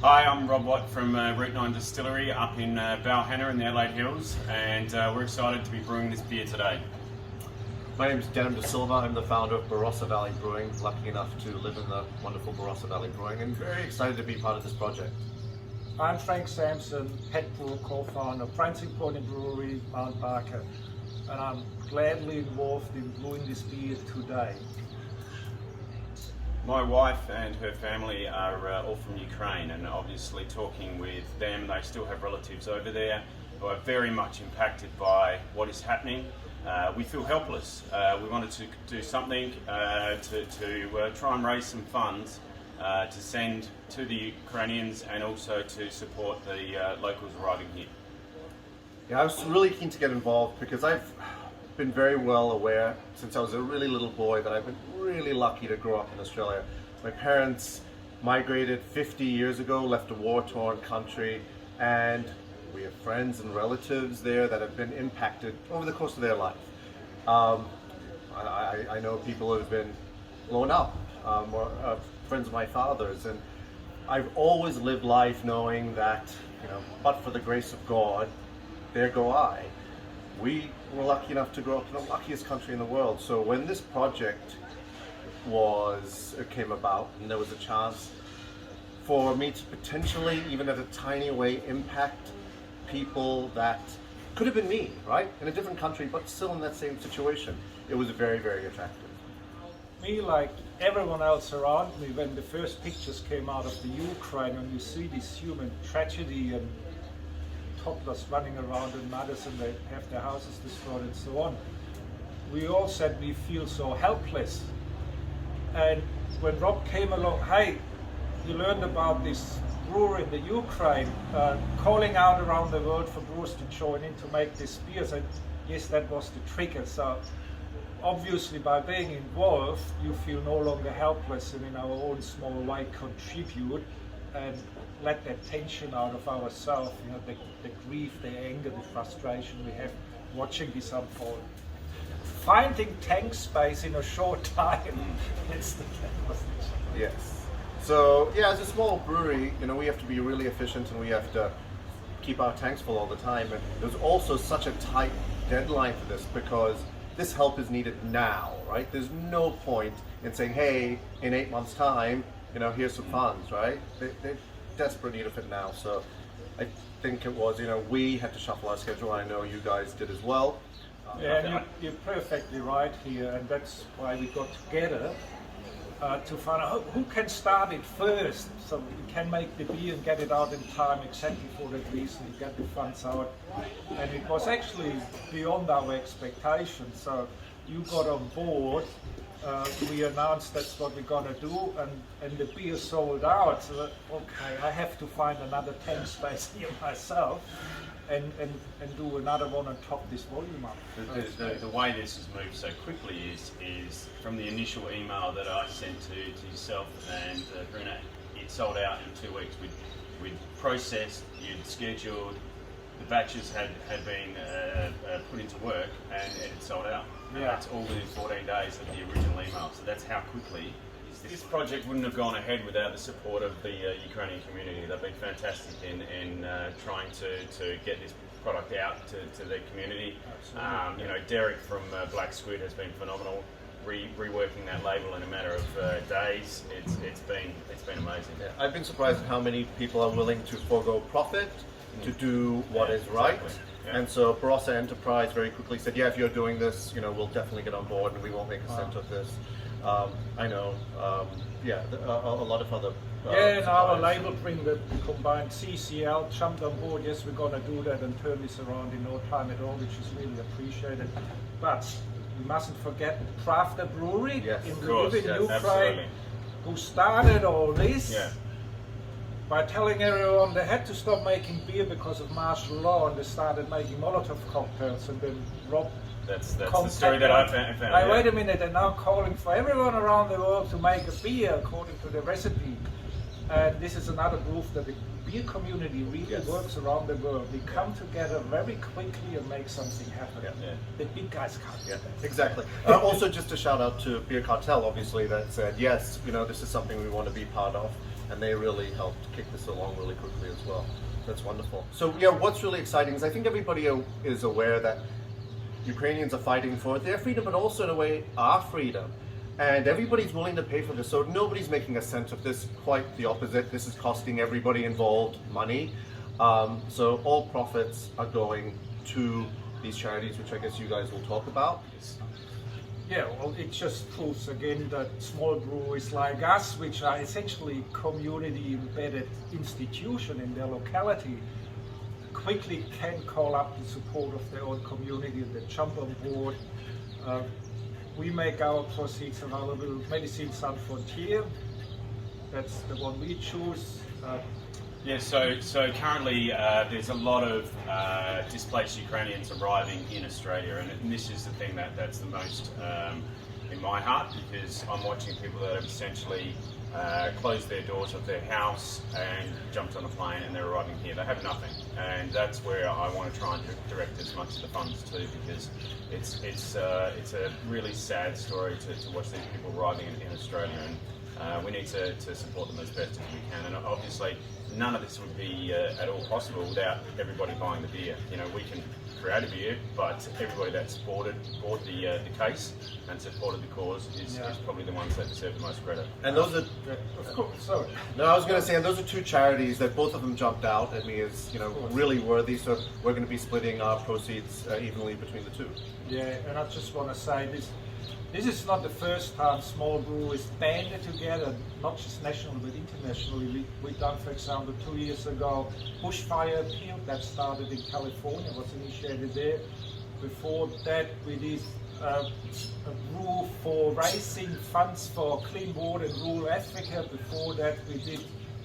Hi, I'm Rob Watt from Route 9 Distillery up in Balhanna in the Adelaide Hills, and we're excited to be brewing this beer today. My name is Denim De Silva. I'm the founder of Barossa Valley Brewing. Lucky enough to live in the wonderful Barossa Valley Brewing, and very excited to be part of this project. I'm Frank Sampson, head brewer, co-founder of Prancing Pony Brewery, Mount Barker, and I'm gladly involved in brewing this beer today. My wife and her family are all from Ukraine, and obviously talking with them, they still have relatives over there who are very much impacted by what is happening. We feel helpless. We wanted to do something to try and raise some funds to send to the Ukrainians and also to support the locals arriving here. Yeah, I was really keen to get involved because I've been very well aware since I was a really little boy that I've been really lucky to grow up in Australia. My parents migrated 50 years ago, left a war-torn country, and we have friends and relatives there that have been impacted over the course of their life. I know people who have been blown up, or friends of my father's, and I've always lived life knowing that, but for the grace of God, there go I. We were lucky enough to grow up in the luckiest country in the world. So when this project came about, and there was a chance for me to potentially, even at a tiny way, impact people that could have been me, right? In a different country, but still in that same situation, it was very, very attractive. Me, like everyone else around me, when the first pictures came out of the Ukraine, and you see this human tragedy and toddlers running around in Madison, they have their houses destroyed and so on. We all said we feel so helpless. And when Rob came along, hey, you learned about this brewery in the Ukraine, calling out around the world for brewers to join in to make this beer. So yes, that was the trigger. So obviously by being involved, you feel no longer helpless and in our own small way contribute and let that tension out of ourselves, the grief, the anger, the frustration we have watching this unfold. Finding tank space in a short time, it's the challenge. Yes. So yeah, as a small brewery, we have to be really efficient and we have to keep our tanks full all the time. And there's also such a tight deadline for this because this help is needed now, right? There's no point in saying, hey, in 8 months' time, here's some funds, right? They're desperate need of it now. So I think it was, we had to shuffle our schedule. I know you guys did as well. Yeah, and you're perfectly right here, and that's why we got together to find out who can start it first, so we can make the beer and get it out in time exactly for that reason, to get the funds out. And it was actually beyond our expectations. So you got on board. We announced that's what we're gonna do, and the beer sold out. So okay, I have to find another tank space here myself, and do another one and top this volume up. The way this has moved so quickly is from the initial email that I sent to yourself and Bruna, it sold out in 2 weeks. We'd processed, you'd scheduled, the batches had been put into work, and it had sold out. And that's all within 14 days of the original email. So that's how quickly. This project wouldn't have gone ahead without the support of the Ukrainian community. They've been fantastic in trying to get this product out to their community. Derek from Black Squid has been phenomenal, reworking that label in a matter of days. It's been amazing. Yeah, I've been surprised at how many people are willing to forego profit to do what is right. Exactly. Yeah. And so Barossa Enterprise very quickly said, yeah, if you're doing this, we'll definitely get on board and we won't make a cent of this. I know, a lot of other and our label bring the combined CCL jumped on board. Yes, we're going to do that and turn this around in no time at all, which is really appreciated. But we mustn't forget Pravda Brewery in Ukraine, absolutely. who started all this Yeah. by telling everyone they had to stop making beer because of martial law, and they started making Molotov cocktails, and then Rob. That's the story that I found. Hey, wait a minute, they're now calling for everyone around the world to make a beer according to the recipe. And this is another proof that the beer community really works around the world. We come together very quickly and make something happen. Yeah. The big guys can't. Yeah, exactly. Also, just a shout out to Beer Cartel, obviously, that said, yes, this is something we want to be part of. and they really helped kick this along really quickly as well. That's wonderful. So yeah, what's really exciting is I think everybody is aware that Ukrainians are fighting for their freedom, but also in a way our freedom. And everybody's willing to pay for this, so nobody's making a cent of this, quite the opposite. This is costing everybody involved money. So all profits are going to these charities, which I guess you guys will talk about. Yeah, well, it just proves again that small breweries like us, which are essentially community-embedded institution in their locality, quickly can call up the support of their own community and they jump on board. We make our proceeds available. Medicine Sans Frontier, that's the one we choose. Yeah, so currently there's a lot of displaced Ukrainians arriving in Australia, and this is the thing that's the most in my heart, because I'm watching people that have essentially closed their doors of their house and jumped on a plane and they're arriving here. They have nothing, and that's where I want to try and direct as much of the funds to, because it's a really sad story to watch these people arriving in Australia, and we need to support them as best as we can. And obviously, none of this would be at all possible without everybody buying the beer. You know, we can create a beer, but everybody that's bought the case and supported the cause is probably the ones that deserve the most credit. And those are, Of course, sorry. no, I was going to say, and those are two charities that both of them jumped out at me as, you know, really worthy. So we're going to be splitting our proceeds evenly between the two. Yeah, and I just want to say this is not the first time small breweries banded together, not just nationally but internationally. We've done, for example, 2 years ago, Bushfire Appeal that started in California, was initiated there. Before that, we did a brew for raising funds for clean water in rural Africa. Before that, we did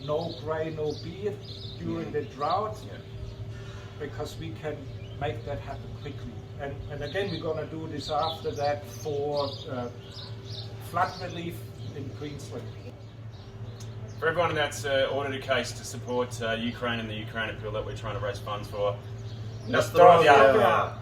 No Grain, No Beer during the drought, because we can make that happen quickly. And again, we're going to do this after that for flood relief in Queensland. For everyone that's ordered a case to support Ukraine and the Ukraine appeal that we're trying to raise funds for, Nazdrovya!